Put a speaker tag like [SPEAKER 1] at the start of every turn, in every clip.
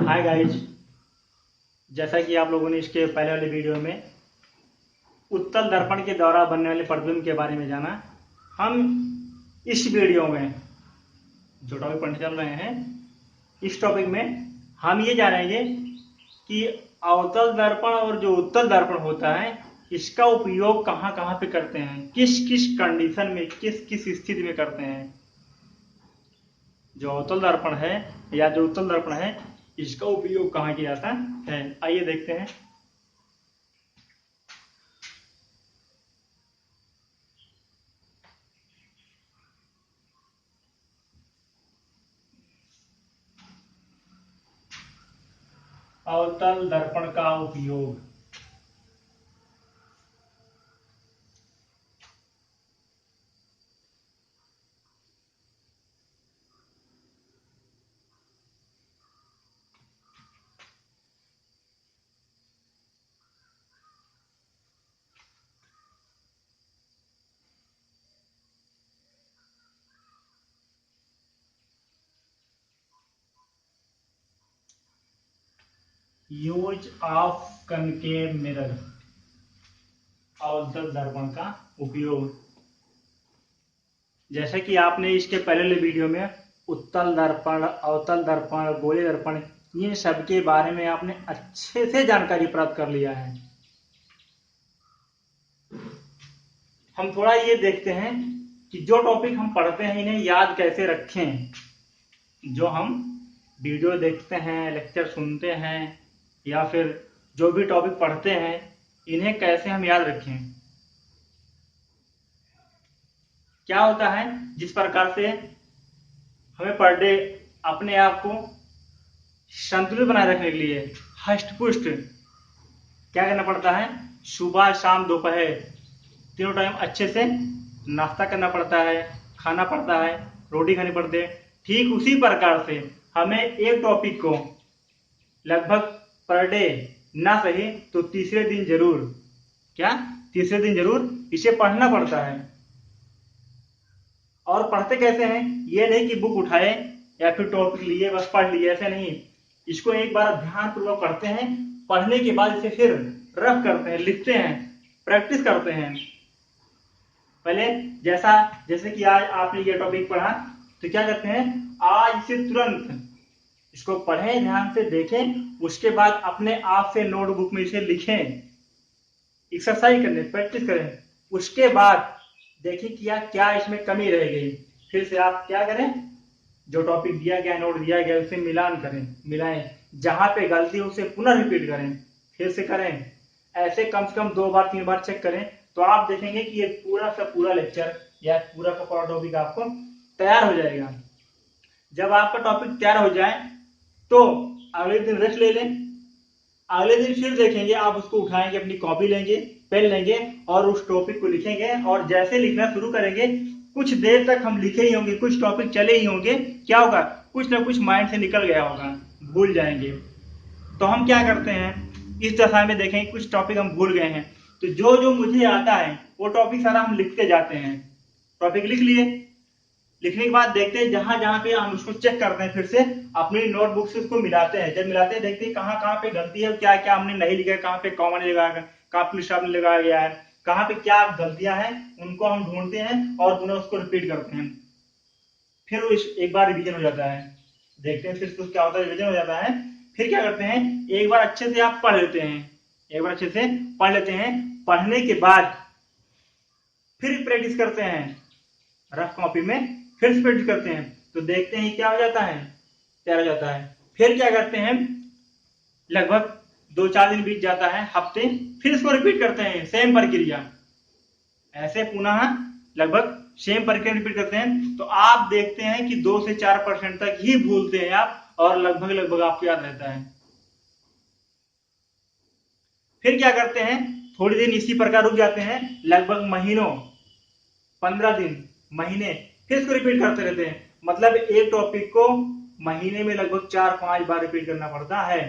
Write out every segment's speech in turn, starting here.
[SPEAKER 1] Hi guys, जैसा कि आप लोगों ने इसके पहले वाले वीडियो में उत्तल दर्पण के द्वारा बनने वाले प्रतिबिंब के बारे में जाना। हम इस वीडियो में जो टॉपिक पढ़ने चल रहे हैं, इस टॉपिक में हम ये जानेंगे कि अवतल दर्पण और जो उत्तल दर्पण होता है इसका उपयोग कहाँ कहाँ पे करते हैं, किस किस कंडीशन में, किस किस स्थिति में करते हैं। जो अवतल दर्पण है या जो उत्तल दर्पण है इसका उपयोग कहाँ किया जाता है, आइए देखते हैं। अवतल दर्पण का उपयोग। यूज ऑफ कनकेव मिरर, अवतल दर्पण का उपयोग। जैसे कि आपने इसके पहले वीडियो में उत्तल दर्पण, अवतल दर्पण, गोले दर्पण, ये सब के बारे में आपने अच्छे से जानकारी प्राप्त कर लिया है। हम थोड़ा ये देखते हैं कि जो टॉपिक हम पढ़ते हैं इन्हें याद कैसे रखें। जो हम वीडियो देखते हैं, लेक्चर सुनते हैं या फिर जो भी टॉपिक पढ़ते हैं इन्हें कैसे हम याद रखें। क्या होता है, जिस प्रकार से हमें पर डे अपने आप को संतुलित बनाए रखने के लिए हष्ट पुष्ट क्या करना पड़ता है, सुबह शाम दोपहर तीनों टाइम अच्छे से नाश्ता करना पड़ता है, खाना पड़ता है, रोटी खानी पड़ती है। ठीक उसी प्रकार से हमें एक टॉपिक को लगभग पर डे ना सही तो तीसरे दिन जरूर इसे पढ़ना पड़ता है। और पढ़ते कैसे हैं, ये नहीं कि बुक उठाए या फिर टॉपिक लिए बस पढ़ लिए, ऐसे नहीं। इसको एक बार ध्यानपूर्वक पढ़ते हैं, पढ़ने के बाद इसे फिर रफ करते हैं, लिखते हैं, प्रैक्टिस करते हैं। पहले जैसे कि आज आपने ये टॉपिक पढ़ा तो क्या करते हैं, आज से तुरंत इसको पढ़ें, ध्यान से देखें, उसके बाद अपने आप से नोटबुक में इसे लिखें, एक्सरसाइज करें, प्रैक्टिस करें। उसके बाद देखें कि क्या इसमें कमी रह गई, फिर से आप क्या करें, जो टॉपिक दिया गया, नोट दिया गया, उसे मिलाएं, जहां पे गलती है उसे पुनः रिपीट करें, फिर से करें। ऐसे कम से कम 2 बार 3 बार चेक करें तो आप देखेंगे कि ये पूरा का पूरा लेक्चर या पूरा का पूरा टॉपिक आपको तैयार हो जाएगा। जब आपका टॉपिक तैयार हो जाए तो अगले दिन रेस्ट ले लें, अगले दिन फिर देखेंगे, आप उसको उठाएंगे, अपनी कॉपी लेंगे, पेन लेंगे और उस टॉपिक को लिखेंगे। और जैसे लिखना शुरू करेंगे कुछ देर तक हम लिखे ही होंगे, कुछ टॉपिक चले ही होंगे, क्या होगा, कुछ ना कुछ माइंड से निकल गया होगा, भूल जाएंगे। तो हम क्या करते हैं, इस दशा में देखें कुछ टॉपिक हम भूल गए हैं तो जो जो मुझे आता है वो टॉपिक सारा हम लिखते जाते हैं। टॉपिक लिख लिए, लिखने के बाद देखते हैं जहां जहां पे हम उसको चेक करते हैं, फिर से अपनी नोटबुक से उसको मिलाते हैं। जब मिलाते हैं देखते हैं कहाँ कहाँ पे गलती है, क्या क्या हमने नहीं लिखा है, कहाँ पे कॉमा नहीं लगाया, कहाँ पे स्टॉप नहीं लगाया गया है, कहाँ पे क्या गलतियां हैं, उनको हम ढूंढते हैं और पुनः उसको रिपीट करते हैं। फिर वो एक बार रिवीजन हो जाता है, देखते हैं फिर क्या होता है, रिवीजन हो जाता है। फिर क्या करते हैं, एक बार अच्छे से आप पढ़ लेते हैं, एक बार अच्छे से पढ़ लेते हैं, पढ़ने के बाद फिर प्रैक्टिस करते हैं, रफ कॉपी में फिर से प्रैक्टिस करते हैं तो देखते हैं क्या हो जाता है, तैयार हो जाता है। फिर क्या करते हैं, लगभग 2-4 दिन बीत जाता है, हफ्ते, फिर इसको रिपीट करते हैं, सेम प्रक्रिया, ऐसे पुनः लगभग सेम प्रक्रिया रिपीट करते हैं तो आप देखते हैं कि 2 से 4% तक ही भूलते हैं आप और लगभग आपको याद रहता है। फिर क्या करते हैं, थोड़ी दिन इसी प्रकार रुक जाते हैं, लगभग महीनों, 15 दिन, महीने, फिर इसको रिपीट करते रहते हैं। मतलब एक टॉपिक को महीने में लगभग 4-5 बार रिपीट करना पड़ता है।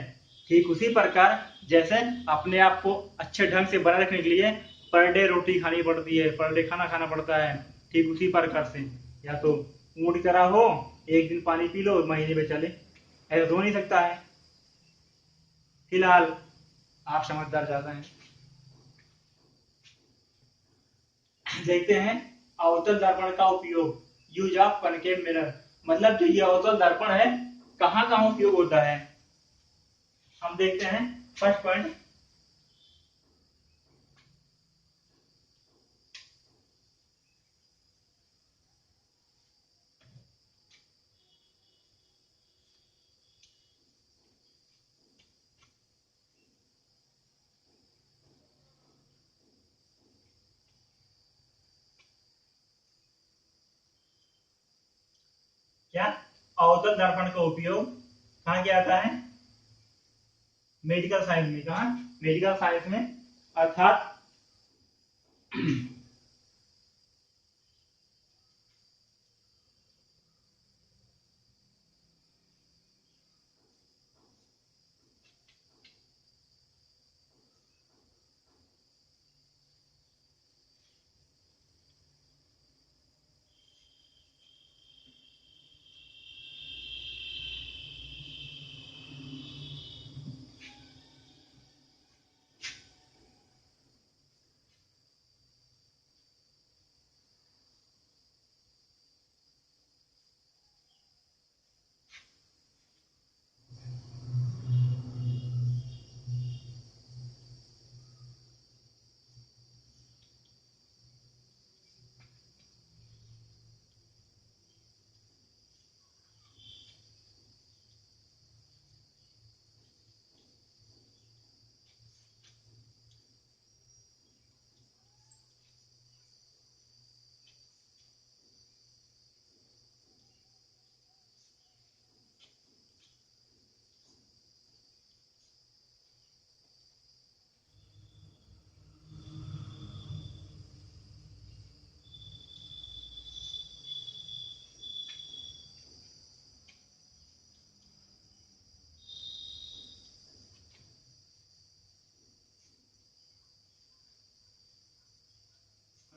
[SPEAKER 1] ठीक उसी प्रकार जैसे अपने आप को अच्छे ढंग से बनाए रखने के लिए पर डे रोटी खानी पड़ती है, पर डे खाना खाना पड़ता है, ठीक उसी प्रकार से या तो ऊँट की तरह हो, एक दिन पानी पी लो, महीने में चले, ऐसा तो हो नहीं सकता है। फिलहाल आप समझदार ज्यादा हैं। देखते हैं अवतल दर्पण का उपयोग, यूज ऑफ कनकेव मिरर, मतलब जो ये अवतल दर्पण है कहाँ कहाँ उपयोग होता है, हम देखते हैं। फर्स्ट पॉइंट, क्या अवतल दर्पण का उपयोग कहाँ किया जाता है, मेडिकल साइंस में। कहा, मेडिकल साइंस में, अर्थात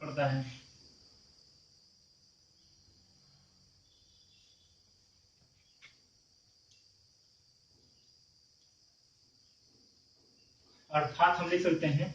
[SPEAKER 1] पड़ता है। अर्थात हम लिख सकते हैं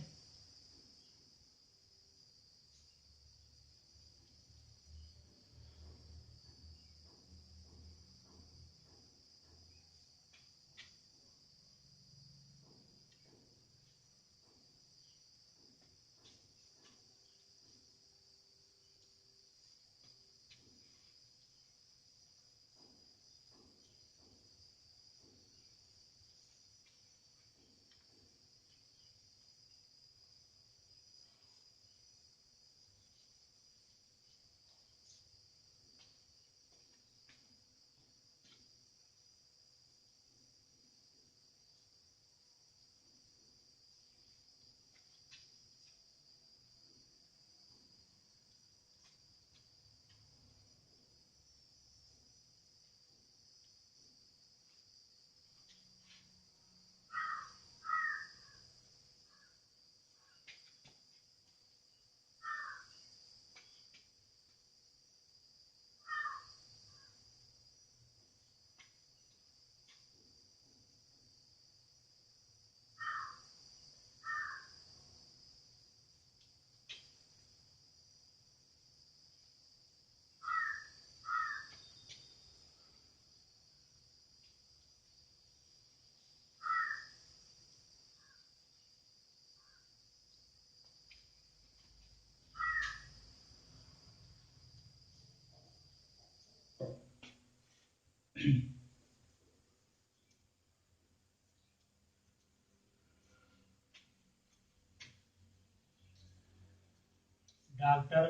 [SPEAKER 1] डॉक्टर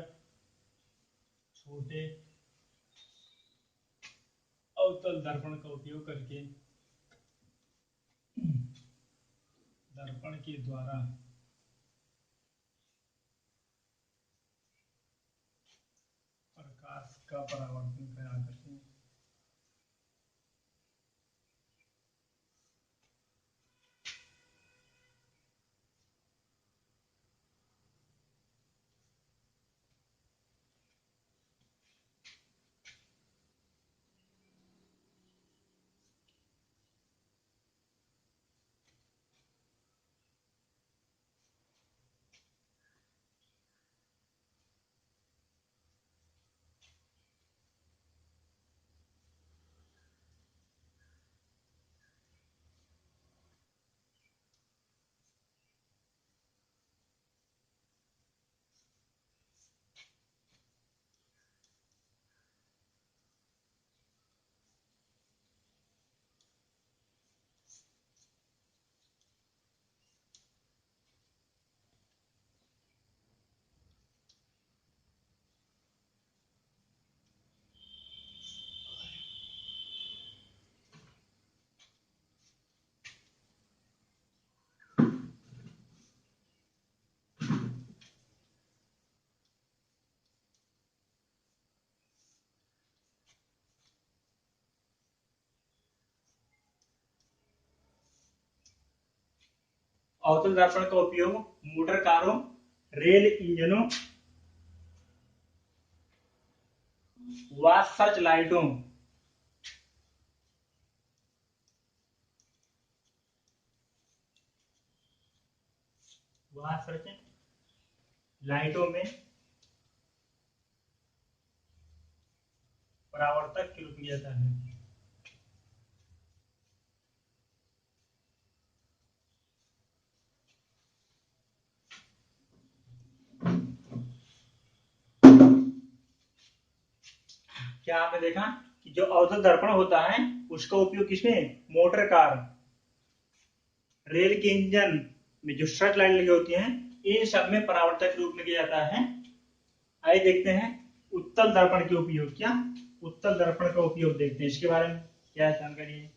[SPEAKER 1] छोटे अवतल दर्पण का उपयोग करके दर्पण के द्वारा प्रकाश का परावर्तन करा करते हैं। अवतल दर्पण का उपयोग मोटर कारों, रेल इंजनों व सर्च लाइटों में परावर्तक के रूप में जाता है। क्या आपने देखा कि जो अवतल दर्पण होता है उसका उपयोग किसमें, मोटर कार, रेल के इंजन में जो सर्च लाइट लगी होती हैं, इन सब में परावर्तक के रूप में किया जाता है। आइए देखते हैं उत्तल दर्पण के उपयोग। क्या उत्तल दर्पण का उपयोग देखते हैं, इसके बारे में क्या जानकारी है।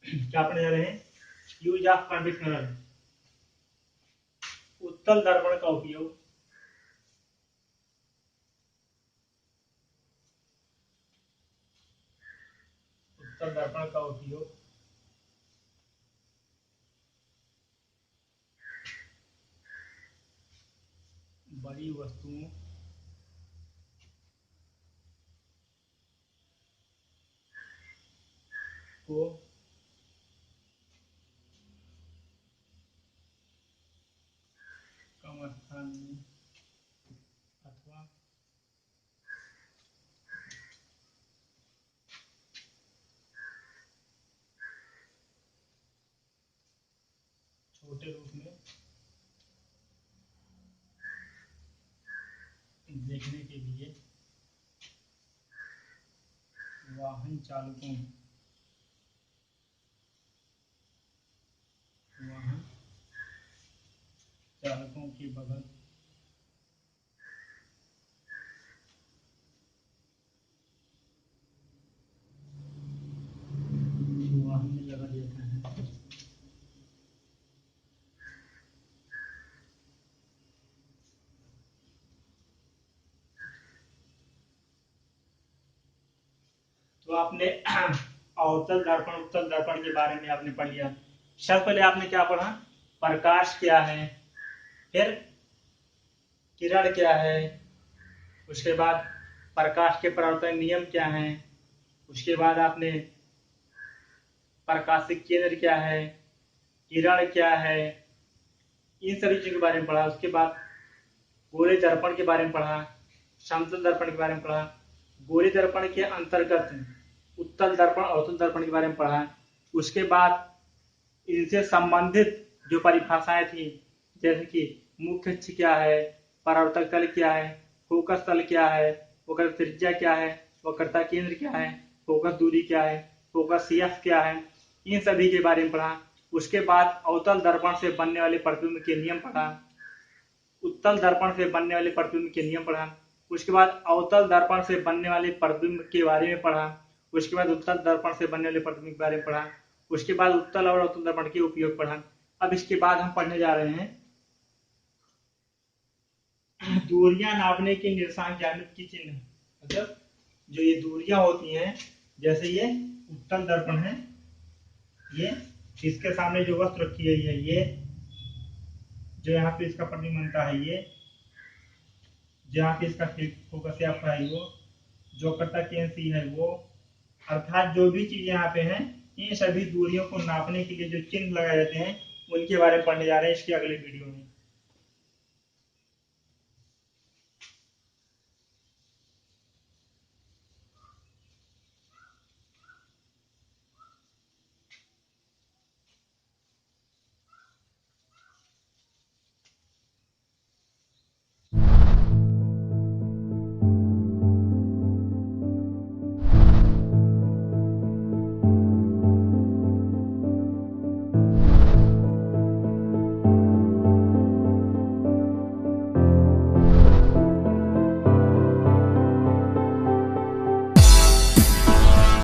[SPEAKER 1] क्या पढ़ने जा रहे हैं, यूज ऑफ कंडीशनर, उत्तल दर्पण का उपयोग उत्तल दर्पण का उपयोग बड़ी वस्तुओं को कम स्थान में अथवा छोटे रूप में देखने के लिए वाहन चालकों के बगल वाहन में लगा देते हैं। तो आपने अवतल दर्पण उत्तल दर्पण के बारे में आपने पढ़ लिया। सबसे पहले आपने क्या पढ़ा, प्रकाश क्या है, फिर किरण क्या है, उसके बाद प्रकाश के परावर्तन नियम क्या हैं, उसके बाद आपने प्रकाशिक केंद्र क्या है, किरण क्या है, इन सभी चीजों के बारे में पढ़ा। उसके बाद गोले दर्पण के बारे में पढ़ा, समतल दर्पण के बारे में पढ़ा, गोले दर्पण के अंतर्गत उत्तल दर्पण अवतल दर्पण के बारे में पढ़ा। उसके बाद इनसे संबंधित जो परिभाषाएं थी, जैसे कि मुख्य अक्ष क्या है, परावर्तक तल क्या है, फोकस तल क्या है, फोकस त्रिज्या क्या है, वक्रता केंद्र क्या है, फोकस दूरी क्या है, फोकस सीएफ क्या है, इन सभी के बारे में पढ़ा। उसके बाद अवतल दर्पण से बनने वाले प्रतिबिंब के नियम पढ़ा, उत्तल दर्पण से बनने वाले प्रतिबिंब के नियम पढ़ा। उसके बाद अवतल दर्पण से बनने वाले प्रतिबिंब के बारे में पढ़ा। उसके बाद उत्तल दर्पण से बनने वाले प्रतिबिंब के बारे में पढ़ा। उसके बाद उत्तल और अवतल दर्पण के उपयोग पढ़ा। अब इसके बाद हम पढ़ने जा रहे हैं दूरियां नापने के निर्देशांक ज्यामिति की चिन्ह। मतलब जो ये दूरियां होती हैं, जैसे ये उत्तल दर्पण है, ये इसके सामने जो वस्तु रखी है ये जो यहाँ पे इसका प्रतिबिंब बनता है, ये जहाँ पे इसका फोकस है वो, जो वक्रता केंद्र सी है वो, अर्थात जो भी चीज यहाँ पे है, इन सभी दूरियों को नापने के लिए जो चिन्ह लगाए जाते हैं उनके बारे में पढ़ने जा रहे हैं इसके अगले वीडियो में।